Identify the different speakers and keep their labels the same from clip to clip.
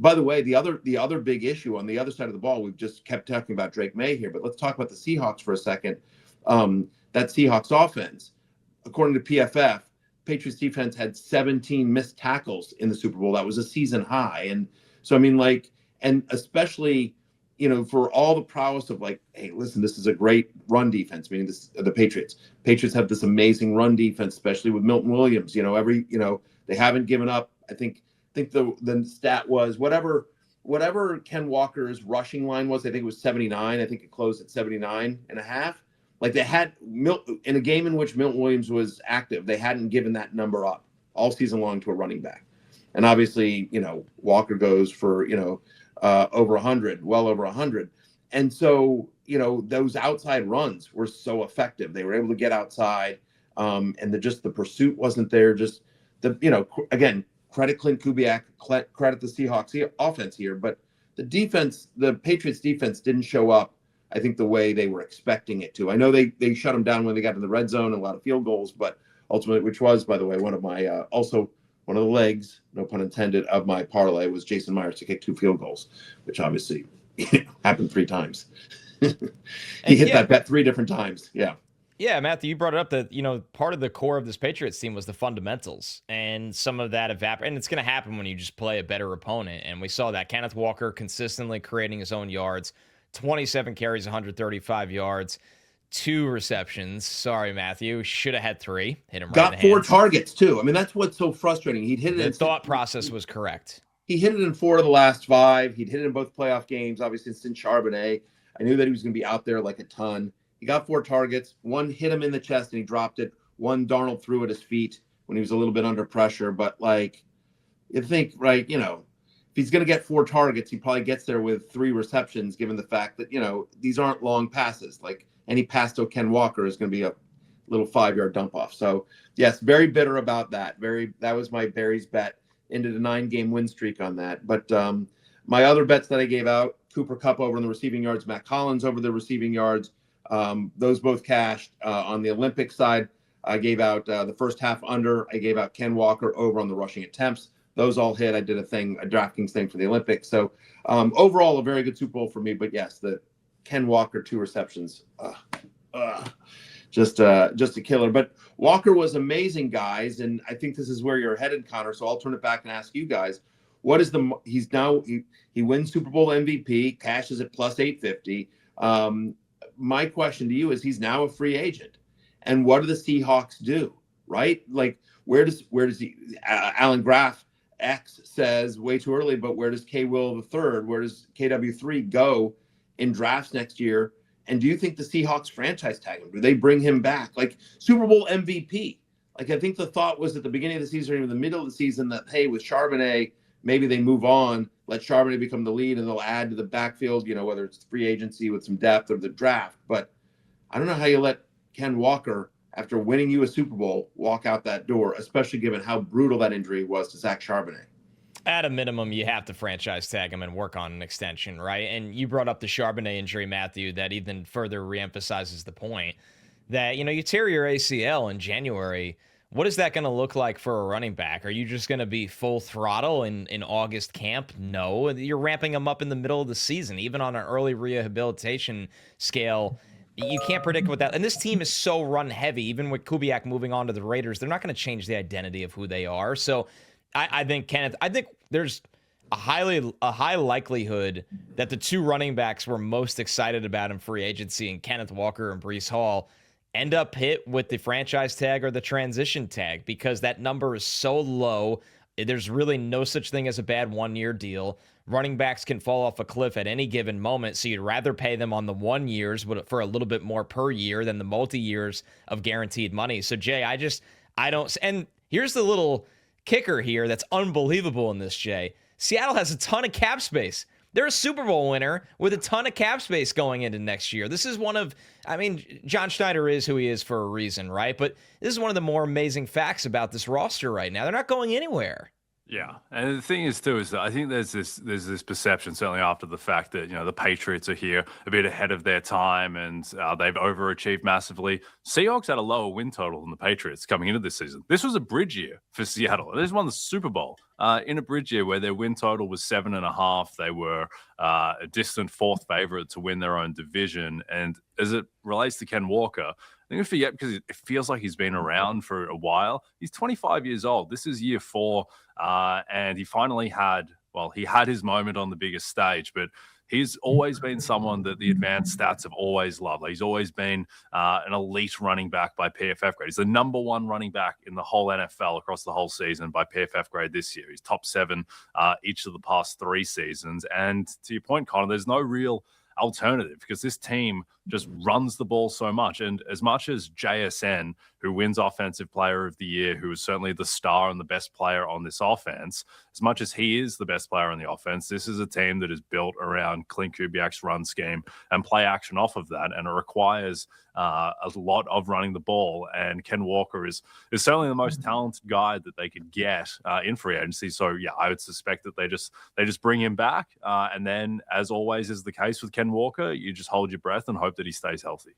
Speaker 1: By the way, the other big issue on the other side of the ball, we've just kept talking about Drake May here, but let's talk about the Seahawks for a second. That Seahawks offense, according to PFF, Patriots defense had 17 missed tackles in the Super Bowl. That was a season high. And so, I mean, like, and especially, for all the prowess of like, hey, listen, this is a great run defense, meaning the Patriots. Patriots have this amazing run defense, especially with Milton Williams. They haven't given up. I think the stat was whatever Ken Walker's rushing line was. I think it was 79. I think it closed at 79 and a half. Like they had in a game in which Milton Williams was active, they hadn't given that number up all season long to a running back. And obviously, Walker goes for, over 100, well over 100. And so, those outside runs were so effective. They were able to get outside, and the pursuit wasn't there. Just again, credit Clint Kubiak, credit the Seahawks offense here, but the Patriots defense didn't show up, I think, the way they were expecting it to. I know they shut them down when they got to the red zone and a lot of field goals, but ultimately, which was, by the way, one of my also one of the legs, no pun intended, of my parlay was Jason Myers to kick 2 field goals, which obviously happened 3 times. He hit that bet 3 different times. Yeah.
Speaker 2: Yeah, Matthew, you brought it up that, part of the core of this Patriots team was the fundamentals, and some of that evaporated. And it's going to happen when you just play a better opponent. And we saw that Kenneth Walker consistently creating his own yards, 27 carries, 135 yards, 2 receptions. Sorry, Matthew. Should have had 3. Hit him right in the hands.
Speaker 1: Got 4 targets, too. I mean, that's what's so frustrating. He'd hit it.
Speaker 2: The thought process was correct.
Speaker 1: He hit it in 4 of the last 5. He'd hit it in both playoff games. Obviously, it's in Charbonnet. I knew that he was going to be out there like a ton. He got 4 targets. 1 hit him in the chest and he dropped it. 1 Darnold threw at his feet when he was a little bit under pressure. But, like, you think, right, if he's going to get 4 targets, he probably gets there with 3 receptions, given the fact that, these aren't long passes. Like, any pass to Ken Walker is going to be a little 5-yard dump off. So, yes, very bitter about that. That was my Barry's bet into the 9-game win streak on that. But my other bets that I gave out, Cooper Kupp over on the receiving yards, Matt Collins over the receiving yards, those both cashed. On the Olympic side, I gave out the first half under. I gave out Ken Walker over on the rushing attempts. Those all hit. I did a DraftKings thing for the Olympics. So overall, a very good Super Bowl for me. But yes, the Ken Walker 2 receptions, just a killer. But Walker was amazing, guys, and I think this is where you're headed, Connor. So I'll turn it back and ask you guys, what is he wins Super Bowl MVP, cashes at plus 850. My question to you is, he's now a free agent, and what do the Seahawks do? Right, like where does he? Alan Graff X says way too early, but where does K. Will III, where does KW3 go in drafts next year? And do you think the Seahawks franchise tag him? Do they bring him back? Like Super Bowl MVP. Like I think the thought was at the beginning of the season or even the middle of the season that, hey, with Charbonnet, maybe they move on, let Charbonnet become the lead, and they'll add to the backfield, whether it's free agency with some depth or the draft. But I don't know how you let Ken Walker, after winning you a Super Bowl, walk out that door, especially given how brutal that injury was to Zach Charbonnet.
Speaker 2: At a minimum, you have to franchise tag him and work on an extension, right? And you brought up the Charbonnet injury, Matthew, that even further reemphasizes the point that, you tear your ACL in January. What is that going to look like for a running back? Are you just going to be full throttle in August camp? No, you're ramping them up in the middle of the season, even on an early rehabilitation scale. You can't predict what that. And this team is so run heavy, even with Kubiak moving on to the Raiders, they're not going to change the identity of who they are. So I think, Kenneth, there's a high likelihood that the 2 running backs we're most excited about in free agency, and Kenneth Walker and Breece Hall, end up hit with the franchise tag or the transition tag, because that number is so low. There's really no such thing as a bad 1-year deal. Running backs can fall off a cliff at any given moment, so you'd rather pay them on the 1 years for a little bit more per year than the multi-years of guaranteed money. So, Jay, I don't. And here's the little kicker here that's unbelievable in this, Jay. Seattle has a ton of cap space. They're a Super Bowl winner with a ton of cap space going into next year. This is John Schneider is who he is for a reason, right? But this is one of the more amazing facts about this roster right now. They're not going anywhere.
Speaker 3: Yeah, and the thing is too is that I think there's this perception, certainly after the fact, that the Patriots are here a bit ahead of their time and they've overachieved massively. Seahawks had a lower win total than the Patriots coming into this season. This was a bridge year for Seattle. They just won the Super Bowl in a bridge year where their win total was 7.5. They were a distant fourth favorite to win their own division. And as it relates to Ken Walker, I think we forget because it feels like he's been around for a while. He's 25 years old. This is year 4. And he finally he had his moment on the biggest stage, but he's always been someone that the advanced stats have always loved. He's always been an elite running back by PFF grade. He's the number 1 running back in the whole NFL across the whole season by PFF grade this year. He's top 7 each of the past 3 seasons. And to your point, Connor, there's no real alternative because this team just runs the ball so much. And as much as JSN, who wins Offensive Player of the Year, who is certainly the star and the best player on this offense, as much as he is the best player on the offense, this is a team that is built around Clint Kubiak's run scheme and play action off of that. And it requires a lot of running the ball. And Ken Walker is certainly the most talented guy that they could get in free agency. So yeah, I would suspect that they just bring him back. And then, as always is the case with Ken Walker, you just hold your breath and hope that he stays healthy.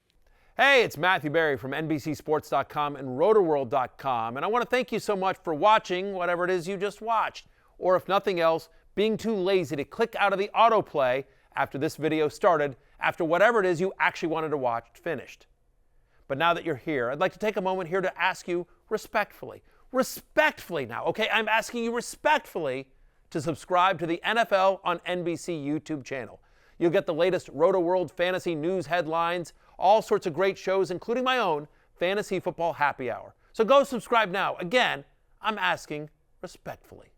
Speaker 4: Hey, it's Matthew Berry from NBCSports.com and RotoWorld.com, and I want to thank you so much for watching whatever it is you just watched, or if nothing else, being too lazy to click out of the autoplay after this video started, after whatever it is you actually wanted to watch finished. But now that you're here, I'd like to take a moment here to ask you respectfully now, okay? I'm asking you respectfully to subscribe to the NFL on NBC YouTube channel. You'll get the latest RotoWorld fantasy news headlines, all sorts of great shows, including my own Fantasy Football Happy Hour. So go subscribe now. Again, I'm asking respectfully.